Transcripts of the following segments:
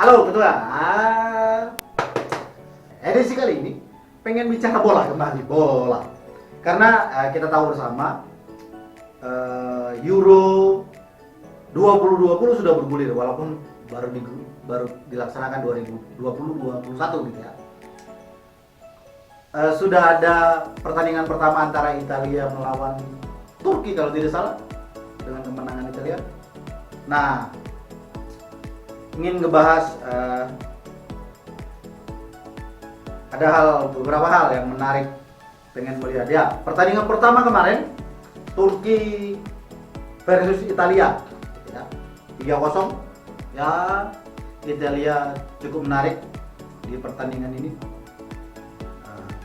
Halo ketua. Edisi kali ini pengen bicara bola kembali, bola. Karena kita tahu bersama Euro 2020 sudah bergulir walaupun baru dilaksanakan 2020-2021 gitu ya. Sudah ada pertandingan pertama antara Italia melawan Turki kalau tidak salah, dengan kemenangan Italia. Nah, ingin ngebahas ada beberapa hal yang menarik, pengen melihat ya. Pertandingan pertama kemarin Turki versus Italia ya, 3-0 ya. Italia cukup menarik di pertandingan ini.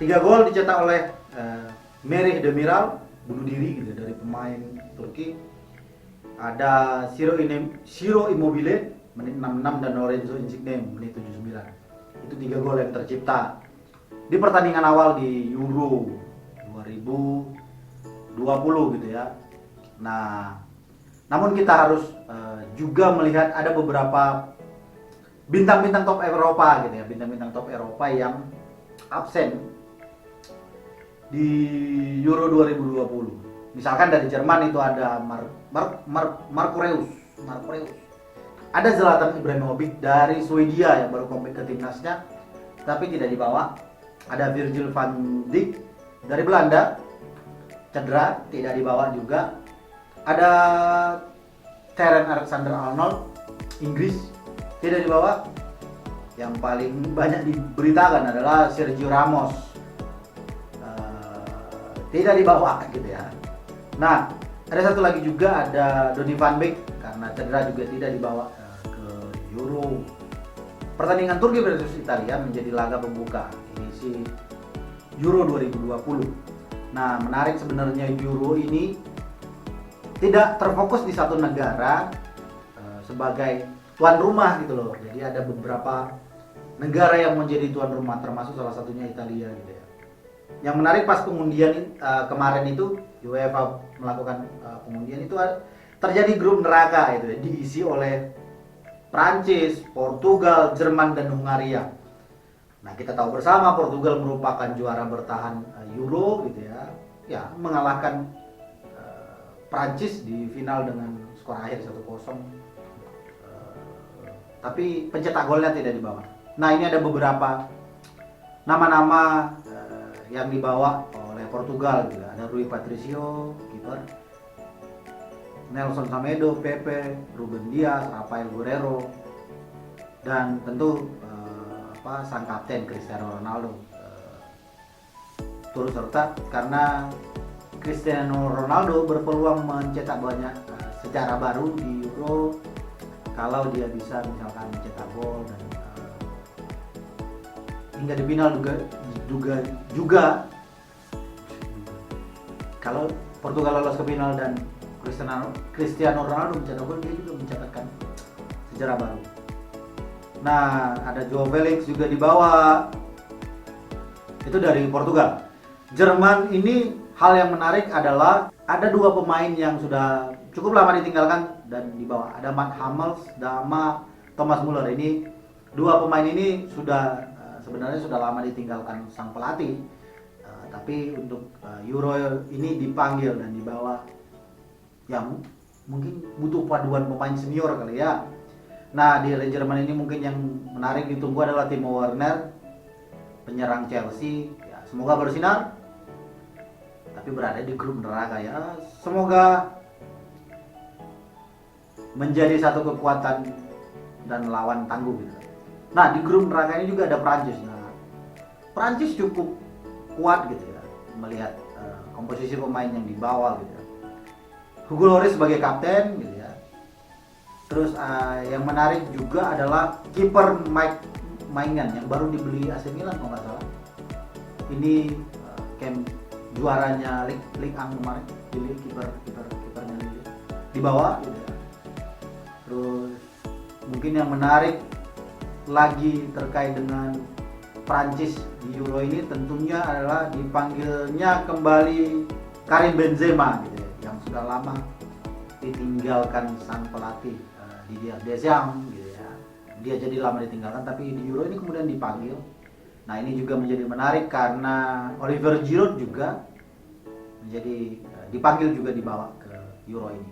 3 gol dicetak oleh Merih Demiral, bunuh diri gitu dari pemain Turki. Ada Ciro Immobile menit 66 dan Lorenzo Insigne menit 79. Itu 3 gol yang tercipta di pertandingan awal di Euro 2020 gitu ya. Nah, namun kita harus juga melihat ada beberapa bintang-bintang top Eropa gitu ya, bintang-bintang top Eropa yang absen di Euro 2020. Misalkan dari Jerman itu ada Marco Reus. Ada Zlatan Ibrahimovic dari Swedia yang baru comeback ke timnasnya tapi tidak dibawa. Ada Virgil van Dijk dari Belanda, cedera, tidak dibawa juga. Ada Trent Alexander-Arnold Inggris, tidak dibawa. Yang paling banyak diberitakan adalah Sergio Ramos, tidak dibawa gitu ya. Nah, ada satu lagi juga, ada Donny van Beek karena cedera juga tidak dibawa ke Euro. Pertandingan Turki versus Italia menjadi laga pembuka edisi Euro 2020. Nah, menarik sebenarnya Euro ini tidak terfokus di satu negara sebagai tuan rumah gitu loh. Jadi ada beberapa negara yang menjadi tuan rumah, termasuk salah satunya Italia gitu ya. Yang menarik pas pengundian kemarin itu UEFA melakukan pengundian itu terjadi grup neraka itu ya, diisi oleh Prancis, Portugal, Jerman dan Hungaria. Nah, kita tahu bersama Portugal merupakan juara bertahan Euro gitu ya. Ya, mengalahkan Prancis di final dengan skor akhir 1-0. Tapi pencetak golnya tidak dibawa. Nah, ini ada beberapa nama-nama yang dibawa oleh Portugal juga. Ada Rui Patricio, kiper, Nelson Semedo, Pepe, Ruben Dias, Rafael Guerreiro, dan tentu sang kapten Cristiano Ronaldo turut serta karena Cristiano Ronaldo berpeluang mencetak banyak sejarah baru di Euro kalau dia bisa misalkan mencetak gol dan hingga di final juga kalau Portugal lolos ke final dan Cristiano Ronaldo mencetak gol, dia juga mencatatkan sejarah baru. Nah, ada Joao Felix juga di bawah. Itu dari Portugal. Jerman ini hal yang menarik adalah ada 2 pemain yang sudah cukup lama ditinggalkan dan di bawah. Ada Mats Hummels sama Thomas Müller. Ini 2 pemain ini sudah sebenarnya sudah lama ditinggalkan sang pelatih. Tapi untuk Euro ini dipanggil dan dibawa. Ya mungkin butuh paduan pemain senior kali ya. Nah, di Jerman ini mungkin yang menarik ditunggu adalah Timo Werner, penyerang Chelsea. Ya, semoga bersinar. Tapi berada di grup neraka ya. Semoga menjadi satu kekuatan dan lawan tangguh gitu. Nah, di grup neraka ini juga ada Prancis. Nah, Prancis cukup kuat gitu ya, melihat komposisi pemain yang dibawa gitu ya. Hugo Lloris sebagai kapten gitu ya. Terus yang menarik juga adalah kiper Mike Maignan yang baru dibeli AC Milan kalau nggak salah. Ini juaranya Ligue 1 kemarin, jadi kipernya dibawa gitu ya. Terus mungkin yang menarik lagi terkait dengan Prancis di Euro ini tentunya adalah dipanggilnya kembali Karim Benzema gitu ya, yang sudah lama ditinggalkan sang pelatih Didier Deschamps gitu ya. dia jadi lama ditinggalkan, tapi di Euro ini kemudian dipanggil. Nah ini juga menjadi menarik karena Oliver Giroud juga menjadi dipanggil juga dibawa ke Euro ini.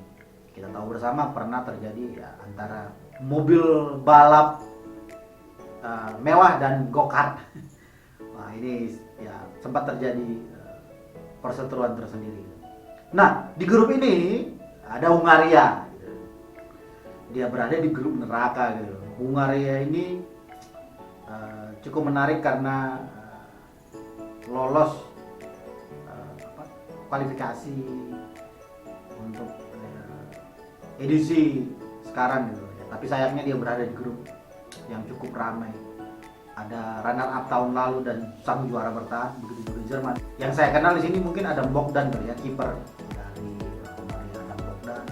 Kita tahu bersama pernah terjadi ya, antara mobil balap mewah dan go-kart. Nah ini ya sempat terjadi perseteruan tersendiri. Nah di grup ini ada Hungaria. Dia berada di grup neraka gitu. Hungaria ini cukup menarik karena lolos kualifikasi untuk edisi sekarang gitu. Tapi sayangnya dia berada di grup yang cukup ramai. Ada runner up tahun lalu dan sang juara bertahan, begitu juga Jerman. Yang saya kenal di sini mungkin ada Bogdan ya, kiper dari Hungaria, ada Bogdan.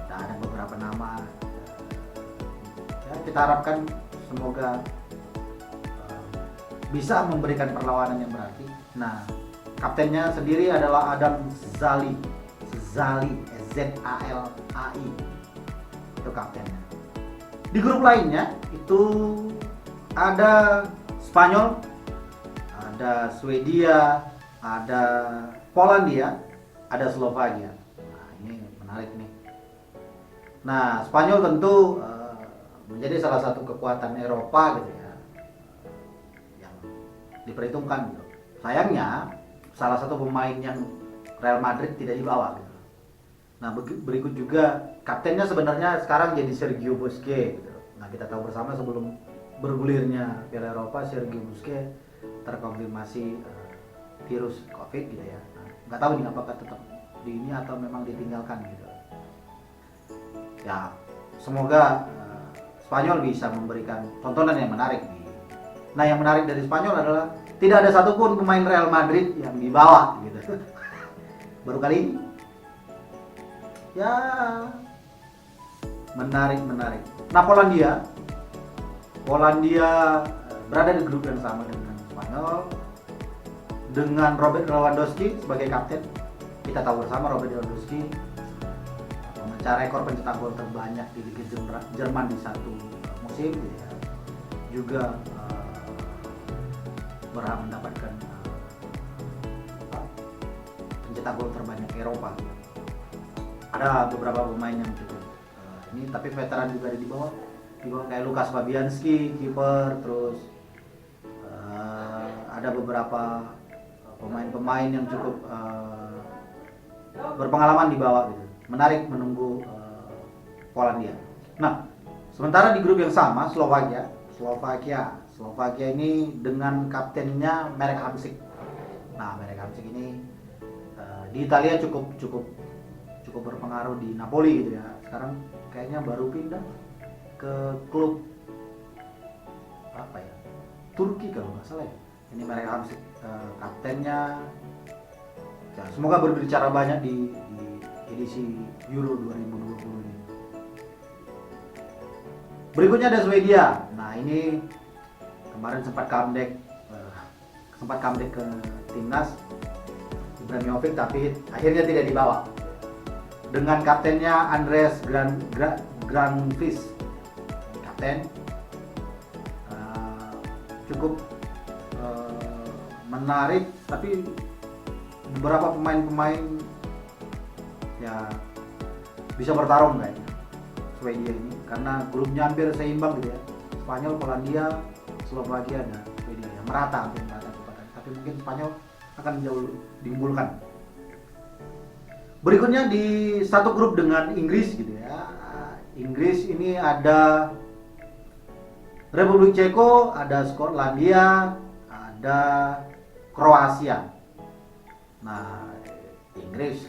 Ada beberapa nama. Ya, kita harapkan semoga bisa memberikan perlawanan yang berarti. Nah, kaptennya sendiri adalah Adam Zalai, Z-A-L-A-I, itu kaptennya. Di grup lainnya itu ada Spanyol, ada Swedia, ada Polandia, ada Slovakia. Nah, ini menarik nih. Nah, Spanyol tentu menjadi salah satu kekuatan Eropa gitu ya, yang diperhitungkan gitu. Sayangnya salah satu pemain yang Real Madrid tidak dibawa gitu. Nah berikut juga kaptennya sebenarnya sekarang jadi Sergio Busquets gitu. Nah kita tahu bersama sebelum bergulirnya Piala Eropa, Sergio Busquets terkonfirmasi virus COVID gitu ya. Nah, nggak tahu nih apakah tetap di ini atau memang ditinggalkan gitu. Ya semoga Spanyol bisa memberikan tontonan yang menarik. Nah yang menarik dari Spanyol adalah tidak ada satupun pemain Real Madrid yang dibawa gitu. Baru kali ini. Ya menarik. Nah Polandia berada di grup yang sama dengan Spanyol dengan Robert Lewandowski sebagai kapten. Kita tahu bersama Robert Lewandowski memecah rekor pencetak gol terbanyak di Liga Jerman di satu musim ya. Juga berhak mendapatkan pencetak gol terbanyak Eropa. Ada beberapa pemain yang cukup ini, tapi veteran juga ada di bawah kayak Lukas Fabianski kiper, terus ada beberapa pemain-pemain yang cukup berpengalaman di bawah gitu. Menarik menunggu Polandia. Nah, sementara di grup yang sama Slovakia ini dengan kaptennya Marek Hamšík. Nah, Marek Hamšík ini di Italia cukup berpengaruh di Napoli gitu ya. Sekarang kayaknya baru pindah ke klub apa ya? Turki kalau nggak salah ya. Ini Marek Hamšík kaptennya. Ya, semoga berbicara banyak di edisi Euro 2020 ini. Berikutnya ada Swedia. Nah, ini kemarin sempat comeback ke timnas Ibrahimovic, tapi akhirnya tidak dibawa. Dengan kaptennya Andreas Granqvist, kapten cukup menarik, tapi beberapa pemain ya bisa bertarung kayaknya Swedia ini karena grupnya hampir seimbang gitu ya. Spanyol, Polandia, Slovakia dan Swedia ya, merata kekuatan. Tapi mungkin Spanyol akan jauh diunggulkan. Berikutnya di satu grup dengan Inggris gitu ya. Inggris ini ada Republik Ceko, ada Skotlandia, ada Kroasia. Nah, Inggris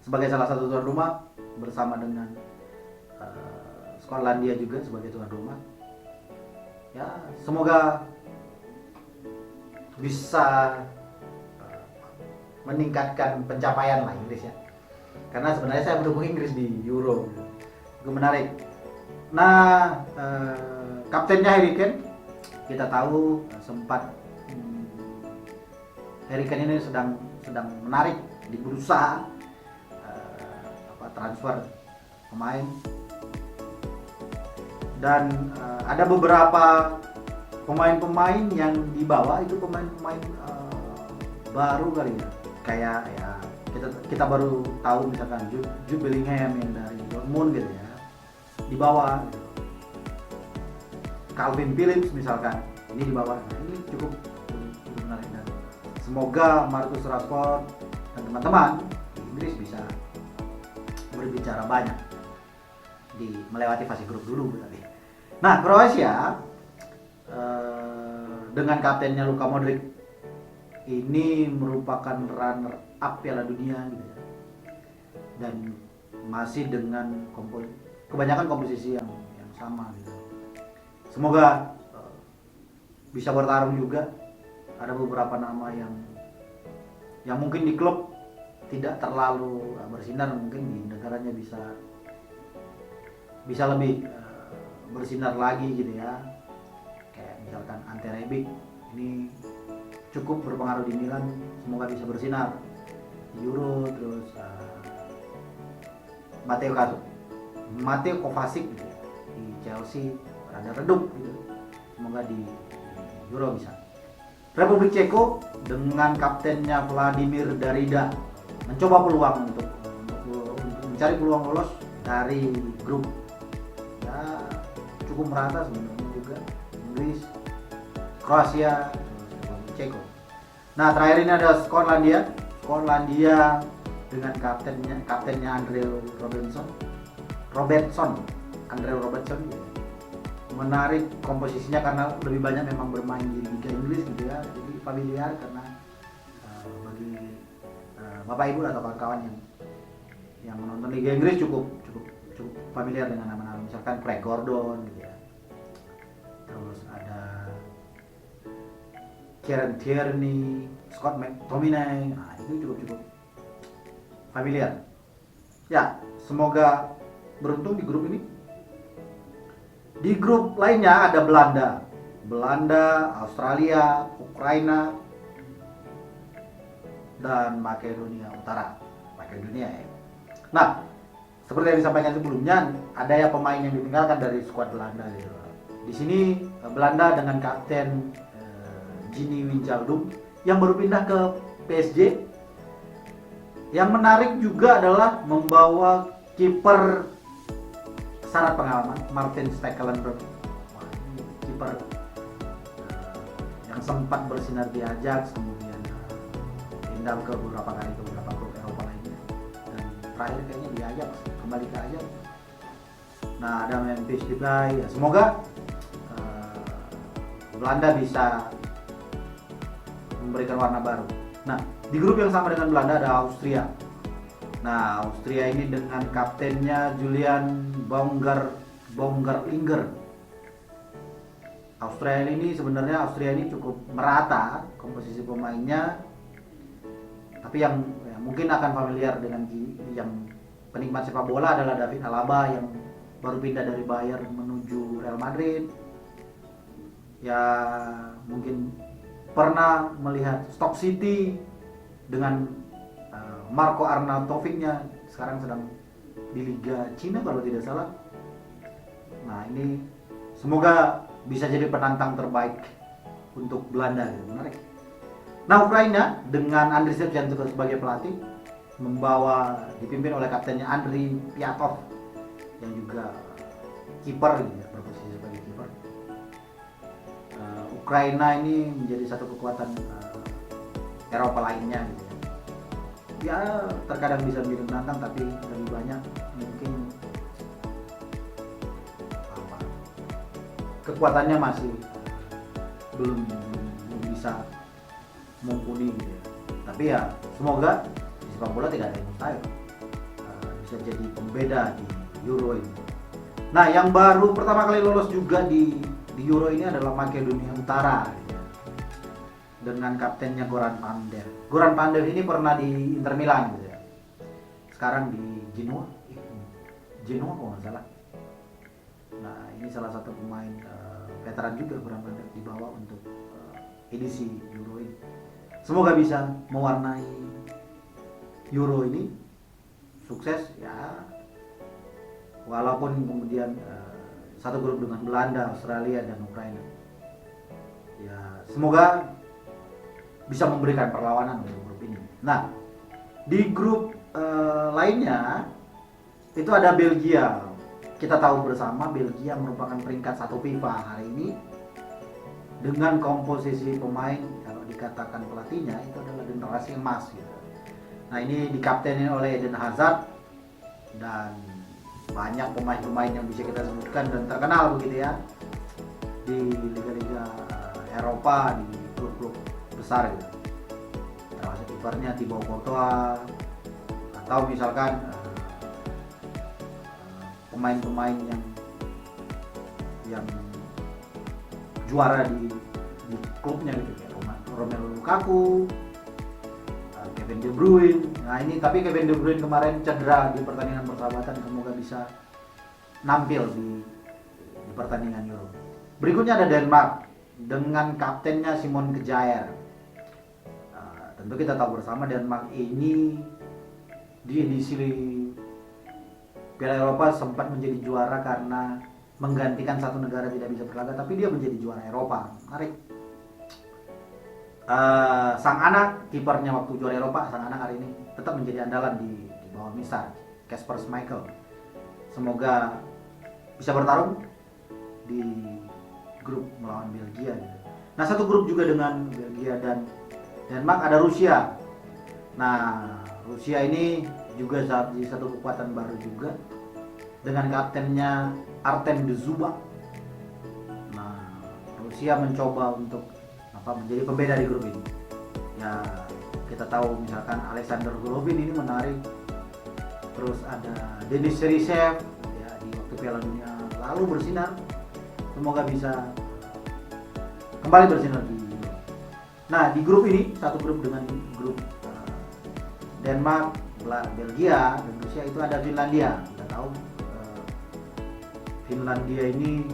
sebagai salah satu tuan rumah bersama dengan Skotlandia juga sebagai tuan rumah. Ya, semoga bisa meningkatkan pencapaian lah Inggris ya. Karena sebenarnya saya mendukung Inggris di Euro. Itu menarik. Nah, kaptennya Harry Kane, kita tahu sempat Harry Kane ini sedang menarik di bursa transfer pemain Dan ada beberapa pemain-pemain yang dibawa itu pemain-pemain baru kali ya, kayak ya kita baru tahu misalkan Jude Bellingham yang dari Dortmund gitu ya, dibawa gitu. Calvin Phillips misalkan ini dibawa. Nah, ini cukup menarik, dan semoga Marcus Rashford dan teman-teman di Inggris bisa berbicara banyak di melewati fase grup dulu berarti. Nah, Kroasia dengan kaptennya Luka Modric ini merupakan runner up Piala Dunia gitu ya. Dan masih dengan kebanyakan komposisi yang sama gitu. Semoga bisa bertarung juga. Ada beberapa nama yang mungkin di klub tidak terlalu bersinar, mungkin di negaranya bisa lebih bersinar lagi gitu ya. Kayak misalkan Ante Rebic ini cukup berpengaruh di Milan, semoga bisa bersinar di Euro. Terus Mateo Kovacic gitu ya, di Chelsea rada redup gitu, semoga di Euro bisa. Republik Ceko dengan kaptennya Vladimir Darida mencoba peluang untuk mencari peluang lolos dari grup ya, cukup merata sebenarnya juga, Inggris, Kroasia, Republik Ceko. Nah, terakhir ini ada Skotlandia dengan kaptennya Andre Robertson menarik komposisinya karena lebih banyak memang bermain di Liga Inggris gitu ya, jadi familiar karena bagi bapak ibu atau kawan-kawan yang menonton Liga Inggris cukup familiar dengan nama-nama misalkan Craig Gordon gitu ya, terus ada Kieran Tierney, Scott McTominay, nah itu cukup familiar ya. Semoga beruntung di grup ini. Di grup lainnya ada Belanda, Australia, Ukraina, dan Makedonia Utara. Ya. Nah, seperti yang disampaikan sebelumnya, ada ya pemain yang ditinggalkan dari skuad Belanda. Di sini Belanda dengan kapten Gini Wijnaldum yang baru pindah ke PSG. Yang menarik juga adalah membawa kiper syarat pengalaman Martin Stekelenburg, kiper yang sempat bersinar di Ajax, kemudian pindah ke beberapa klub Eropa lainnya, dan terakhir kayaknya di Ajax, kembali ke Ajax. Nah, ada Memphis Depay ya, semoga Belanda bisa memberikan warna baru. Nah, di grup yang sama dengan Belanda ada Austria. Nah, Austria ini dengan kaptennya Julian Baumgartlinger. Austria ini cukup merata komposisi pemainnya, tapi yang mungkin akan familiar dengan yang penikmat sepak bola adalah David Alaba yang baru pindah dari Bayern menuju Real Madrid. Ya, mungkin pernah melihat Stoke City dengan Marco Arnautovicnya, sekarang sedang di Liga Cina kalau tidak salah. Nah, ini semoga bisa jadi penantang terbaik untuk Belanda, menarik. Nah, Ukraina dengan Andriy Shevchenko sebagai pelatih dipimpin oleh kaptennya Andriy Piatov yang juga kiper gitu ya, berposisi sebagai kiper. Ukraina ini menjadi satu kekuatan Eropa lainnya gitu ya. Ya, terkadang bisa menjadi menantang, tapi lebih banyak mungkin kekuatannya masih belum bisa mumpuni gitu ya. Tapi ya semoga di sepak bola tidak ada yang mustahil, bisa jadi pembeda di Euro ini. Nah, yang baru pertama kali lolos juga di Euro ini adalah Makedonia Utara gitu ya, dengan kaptennya Goran Pandev. Goran Pandev ini pernah di Inter Milan gitu ya, sekarang di Genoa kalau nggak salah. Nah, ini salah satu pemain veteran juga Goran Pandev dibawa untuk edisi Euro ini. Semoga bisa mewarnai Euro ini sukses ya, walaupun kemudian satu grup dengan Belanda, Australia, dan Ukraina. Ya, semoga bisa memberikan perlawanan untuk grup ini. Nah, di grup lainnya itu ada Belgia. Kita tahu bersama Belgia merupakan peringkat 1 FIFA hari ini dengan komposisi pemain, kalau dikatakan pelatihnya itu adalah generasi emas gitu. Nah, ini dikapteni oleh Eden Hazard dan banyak pemain-pemain yang bisa kita sebutkan dan terkenal begitu ya di liga-liga Eropa, di klub-klub besar gitu. Termasuk kipernya Thibaut Courtois atau misalkan pemain-pemain yang juara di klubnya gitu kayak Romelu Lukaku, Kevin De Bruyne. Nah ini tapi Kevin De Bruyne kemarin cedera di pertandingan persahabatan, semoga bisa nampil di pertandingan Euro. Berikutnya ada Denmark dengan kaptennya Simon Kjaer. Tentu kita tahu bersama Denmark ini di edisi Piala Eropa sempat menjadi juara karena menggantikan satu negara tidak bisa berlaga, tapi dia menjadi juara Eropa. Menarik. Sang anak kipernya waktu juara Eropa, sang anak hari ini tetap menjadi andalan di bawah Misar, Kasper Schmeichel. Semoga bisa bertarung di grup melawan Belgia gitu. Nah, satu grup juga dengan Belgia dan Denmark ada Rusia. Nah, Rusia ini juga jadi satu kekuatan baru juga dengan kaptennya Artem Dzyuba. Nah, Rusia mencoba untuk menjadi pembeda di grup ini. Ya, kita tahu misalkan Alexander Golovin ini menarik. Terus ada Denis Serisev ya, di waktu Piala Dunia lalu bersinar. Semoga bisa kembali bersinar di Euro. Nah, di grup ini satu grup dengan grup Denmark, Belgia dan Rusia itu ada Finlandia. Kita tahu Finlandia ini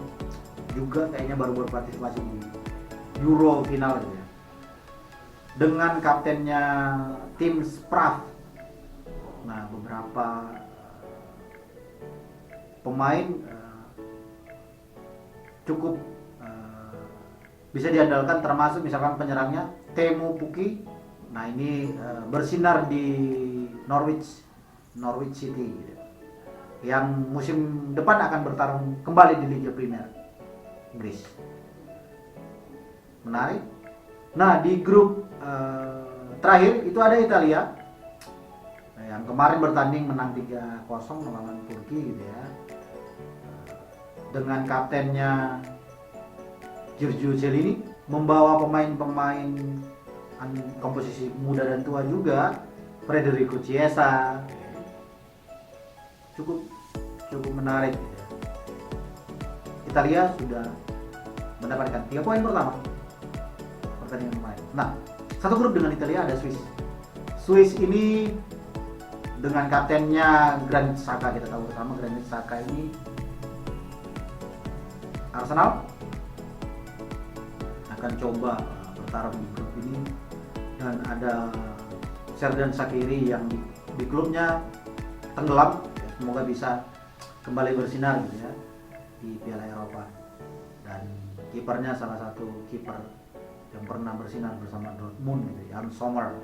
juga kayaknya baru berpartisipasi di Euro final gitu ya. Dengan kaptennya Tim Sprav. Nah, beberapa pemain cukup bisa diandalkan, termasuk misalkan penyerangnya Teemu Pukki. Nah, ini bersinar di Norwich City gitu, yang musim depan akan bertarung kembali di Liga Premier Inggris. Menarik. Nah, di grup terakhir itu ada Italia yang kemarin bertanding menang 3-0 melawan Turki gitu ya, dengan kaptennya Giorgio Chiellini, membawa pemain-pemain komposisi muda dan tua juga, Federico Chiesa. Cukup menarik gitu ya. Italia sudah mendapatkan 3 poin pertama pertandingan kemarin. Nah, satu grup dengan Italia ada Swiss. Swiss ini dengan kaptennya Granit Xhaka. Kita tahu bersama Granit Xhaka ini Arsenal akan coba bertarung di grup ini, dan ada Xherdan Shaqiri yang di klubnya tenggelam. Semoga bisa kembali bersinar gitu ya di Piala Eropa. Dan kipernya salah satu kiper yang pernah bersinar bersama Dortmund gitu, Jan Sommer.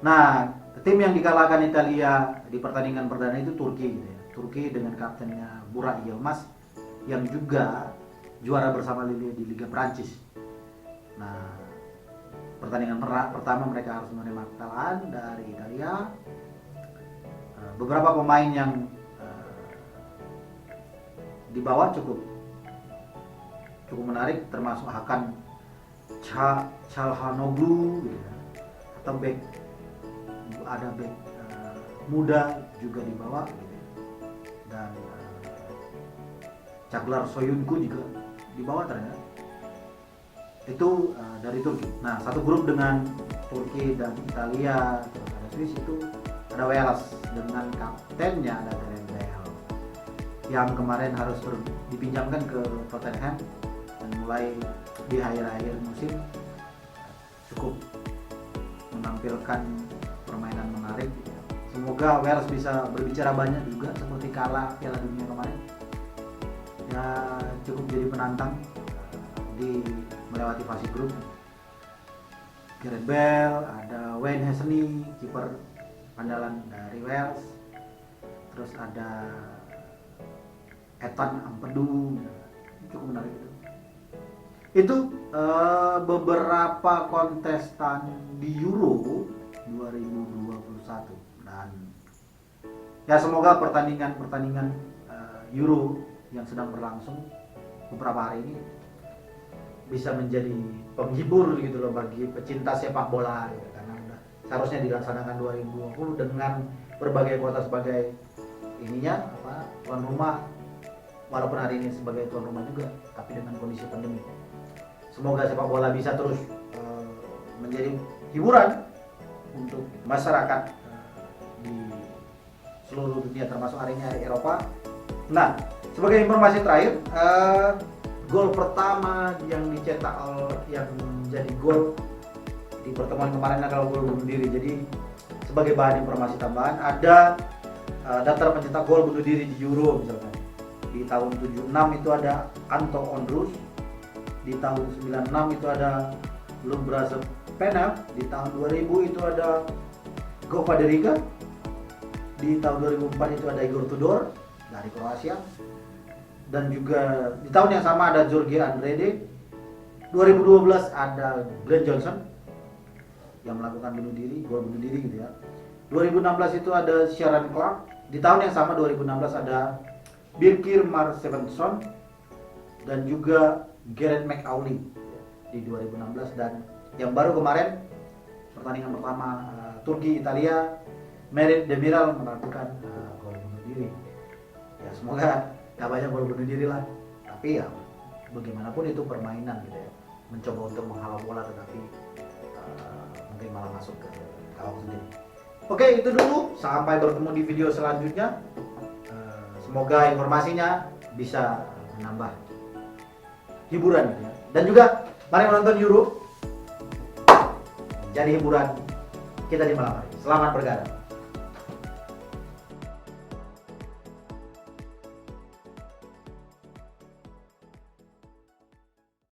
Nah, tim yang dikalahkan Italia di pertandingan perdana itu Turki gitu ya. Turki dengan kaptennya Burak Yilmaz yang juga juara bersama Lille di Liga Prancis. Nah, pertandingan pertama mereka harus menerima kekalahan dari Italia. Beberapa pemain yang dibawa cukup menarik, termasuk Hakan Çalhanoğlu gitu ya. Atau ada back muda juga dibawa gitu ya. Dan Çağlar Soyuncu juga dibawa ternyata. Itu dari Turki. Nah, satu grup dengan Turki dan Italia, terus ada Swiss, itu ada Wales dengan kaptennya ada Gareth Bale yang kemarin harus dipinjamkan ke Tottenham, dan mulai di akhir-akhir musim cukup menampilkan permainan menarik. Semoga Wales bisa berbicara banyak juga seperti kalah Piala Dunia kemarin. ya cukup jadi penantang di melewati fase grup. Gareth Bale, ada Wayne Hassani, kiper andalan dari Wales, terus ada Ethan Ampadu, cukup menarik itu. Itu beberapa kontestan di Euro 2021 dan ya semoga pertandingan Euro yang sedang berlangsung beberapa hari ini bisa menjadi penghibur gitu loh bagi pecinta sepak bola gitu. Karena udah seharusnya dilaksanakan 2020 dengan berbagai kota sebagai ininya tuan rumah, walaupun hari ini sebagai tuan rumah juga tapi dengan kondisi pandemi. Semoga sepak bola bisa terus menjadi hiburan untuk masyarakat di seluruh dunia termasuk hari ini hari Eropa. Nah, sebagai informasi terakhir, gol pertama yang dicetak yang menjadi gol di pertemuan kemarin adalah gol bunuh diri. Jadi sebagai bahan informasi tambahan, ada daftar pencetak gol bunuh diri di Euro misalkan. Di tahun 76 itu ada Anto Ondrus, di tahun 96 itu ada Lumbra Penel, di tahun 2000 itu ada Go Faderiga, di tahun 2004 itu ada Igor Tudor dari Kroasia, dan juga di tahun yang sama ada Jorge Andrade. 2012 ada Glenn Johnson yang melakukan gol bunuh diri gitu ya. 2016 itu ada Sharon Clark. Di tahun yang sama 2016 ada Birkir Marsevenson dan juga Gareth McAuley di 2016. Dan yang baru kemarin pertandingan pertama Turki Italia, Merit Demiral melakukan gol bunuh diri. Ya semoga gak banyak gol bunuh diri lah, tapi ya bagaimanapun itu permainan gitu ya, mencoba untuk menghalau bola tetapi mungkin malah masuk ke gawang sendiri. Oke, itu dulu, sampai bertemu di video selanjutnya. Semoga informasinya bisa menambah hiburan gitu ya. Dan juga mari menonton Euro jadi hiburan kita di malam hari. Selamat bergadang.